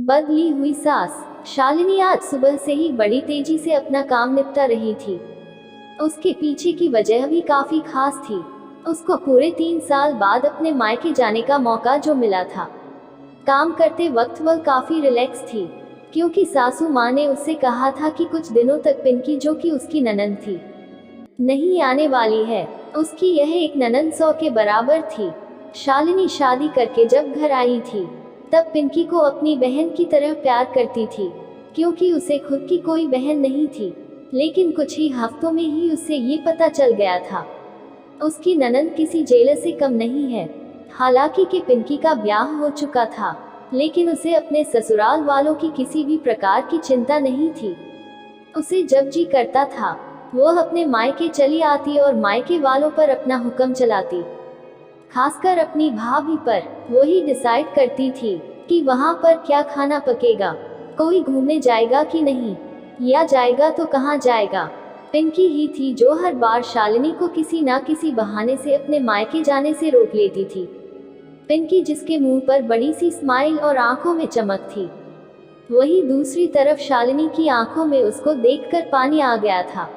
बदली हुई सास। शालिनी आज सुबह से ही बड़ी तेजी से अपना काम निपटा रही थी। उसके पीछे की वजह भी काफी खास थी। उसको पूरे 3 साल बाद अपने मायके जाने का मौका जो मिला था। काम करते वक्त वह काफी रिलैक्स थी, क्योंकि सासू माँ ने उससे कहा था कि कुछ दिनों तक पिंकी, जो कि उसकी ननंद थी, नहीं आने वाली है। उसकी यह एक ननंद 100 के बराबर थी। शालिनी शादी करके जब घर आई थी, तब पिंकी को अपनी बहन की तरह प्यार करती थी, क्योंकि उसे खुद की कोई बहन नहीं थी। लेकिन कुछ ही हफ्तों में ही उसे ये पता चल गया था, उसकी ननंद किसी जेलर से कम नहीं है। हालांकि कि पिंकी का ब्याह हो चुका था, लेकिन उसे अपने ससुराल वालों की किसी भी प्रकार की चिंता नहीं थी। उसे जब जी करता था, वह अपने मायके चली आती और मायके वालों पर अपना हुक्म चलाती, खासकर अपनी भाभी पर। वही डिसाइड करती थी कि वहाँ पर क्या खाना पकेगा, कोई घूमने जाएगा कि नहीं, या जाएगा तो कहाँ जाएगा। पिंकी ही थी जो हर बार शालिनी को किसी ना किसी बहाने से अपने मायके जाने से रोक लेती थी। पिंकी जिसके मुंह पर बड़ी सी स्माइल और आंखों में चमक थी, वही दूसरी तरफ शालिनी की आंखों में उसको देखकर पानी आ गया था,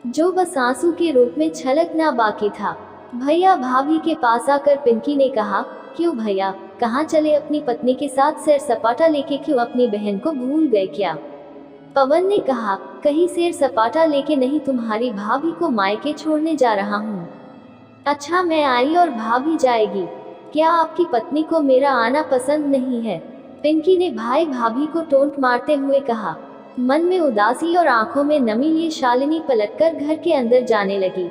जो बस आंसू के रूप में छलकना बाकी था। भैया भाभी के पास आकर पिंकी ने कहा, क्यों भैया, कहाँ चले अपनी पत्नी के साथ सैर सपाटा लेके, क्यों अपनी बहन को भूल गए क्या? पवन ने कहा, कहीं सैर सपाटा लेके नहीं, तुम्हारी भाभी को मायके छोड़ने जा रहा हूँ। अच्छा, मैं आई और भाभी जाएगी, क्या आपकी पत्नी को मेरा आना पसंद नहीं है? पिंकी ने भाई भाभी को टोंट मारते हुए कहा। मन में उदासी और आंखों में नमी लिए शालिनी पलटकर घर के अंदर जाने लगी,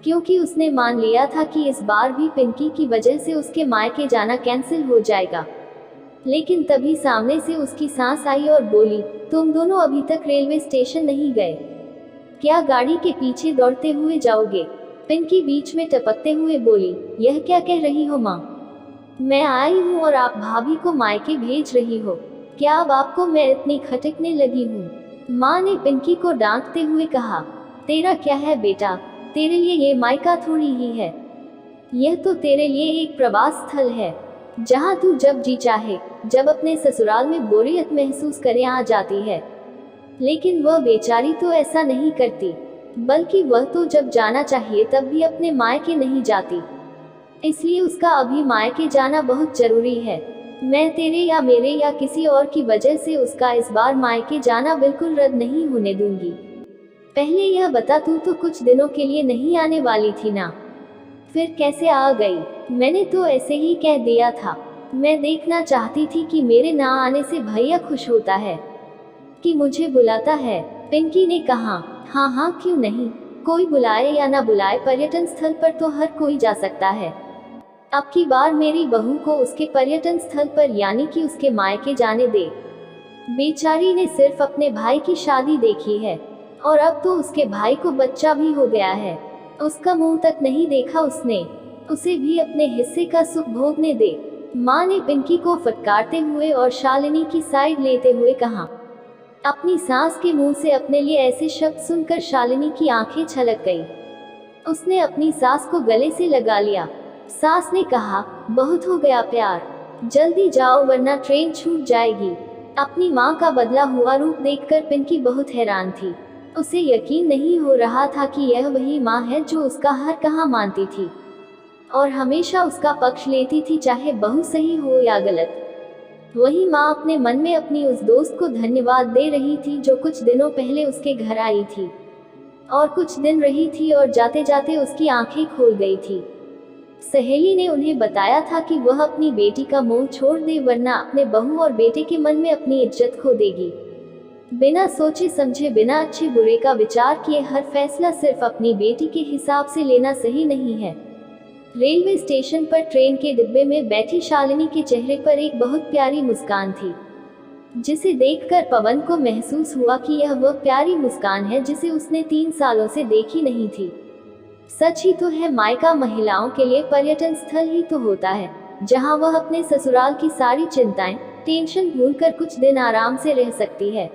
क्योंकि उसने मान लिया था कि इस बार भी पिंकी की वजह से उसके मायके जाना कैंसिल हो जाएगा। लेकिन तभी सामने से उसकी सास आई और बोली, तुम दोनों अभी तक रेलवे स्टेशन नहीं गए क्या? गाड़ी के पीछे दौड़ते हुए जाओगे? पिंकी बीच में टपकते हुए बोली, यह क्या कह रही हो माँ? मैं आई हूँ और आप भाभी को मायके भेज रही हो, क्या अब आपको मैं इतनी खटकने लगी हूँ? माँ ने पिंकी को डांटते हुए कहा, तेरा क्या है बेटा, तेरे लिए ये मायका थोड़ी ही है, यह तो तेरे लिए एक प्रवास स्थल है, जहाँ तू जब जी चाहे, जब अपने ससुराल में बोरियत महसूस करे आ जाती है। लेकिन वह बेचारी तो ऐसा नहीं करती, बल्कि वह तो जब जाना चाहिए तब भी अपने मायके नहीं जाती। इसलिए उसका अभी मायके जाना बहुत जरूरी है। मैं तेरे या मेरे या किसी और की वजह से उसका इस बार मायके जाना बिल्कुल रद्द नहीं होने दूंगी। पहले यह बता, तू तो कुछ दिनों के लिए नहीं आने वाली थी ना, फिर कैसे आ गई? मैंने तो ऐसे ही कह दिया था, मैं देखना चाहती थी कि मेरे ना आने से भैया खुश होता है कि मुझे बुलाता है। पिंकी ने कहा, हाँ हाँ क्यों नहीं, कोई बुलाए या ना बुलाए, पर्यटन स्थल पर तो हर कोई जा सकता है। अब की बार मेरी बहू को उसके पर्यटन स्थल पर यानी कि उसके मायके जाने दे। बेचारी ने सिर्फ अपने भाई की शादी देखी है, और अब तो उसके भाई को बच्चा भी हो गया है। उसका मुंह तक नहीं देखा उसने, उसे भी अपने हिस्से का सुख भोगने दे। माँ ने पिंकी को फटकारते हुए और शालिनी की साइड लेते हुए कहा। अपनी सास के मुंह से अपने लिए ऐसे शब्द सुनकर शालिनी की आंखें छलक गई। उसने अपनी सास को गले से लगा लिया। सास ने कहा, बहुत हो गया प्यार, जल्दी जाओ वरना ट्रेन छूट जाएगी। अपनी माँ का बदला हुआ रूप देखकर पिंकी बहुत हैरान थी। उसे यकीन नहीं हो रहा था कि यह वही माँ है जो उसका हर कहा मानती थी और हमेशा उसका पक्ष लेती थी, चाहे बहू सही हो या गलत। वही माँ अपने मन में अपनी उस दोस्त को धन्यवाद दे रही थी जो कुछ दिनों पहले उसके घर आई थी और कुछ दिन रही थी और जाते जाते उसकी आंखें खोल गई थी। सहेली ने उन्हें बताया था कि वह अपनी बेटी का मुंह छोड़ दे, वरना अपने बहू और बेटे के मन में अपनी इज्जत खो देगी। बिना सोचे समझे, बिना अच्छे बुरे का विचार किए हर फैसला सिर्फ अपनी बेटी के हिसाब से लेना सही नहीं है। रेलवे स्टेशन पर ट्रेन के डिब्बे में बैठी शालिनी के चेहरे पर एक बहुत प्यारी मुस्कान थी, जिसे देखकर पवन को महसूस हुआ कि यह वह प्यारी मुस्कान है जिसे उसने 3 सालों से देखी नहीं थी। सच ही तो है, मायका महिलाओं के लिए पर्यटन स्थल ही तो होता है, जहां वह अपने ससुराल की सारी चिंताएं, टेंशन भूलकर कुछ दिन आराम से रह सकती है।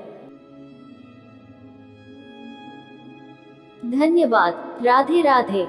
धन्यवाद। राधे राधे।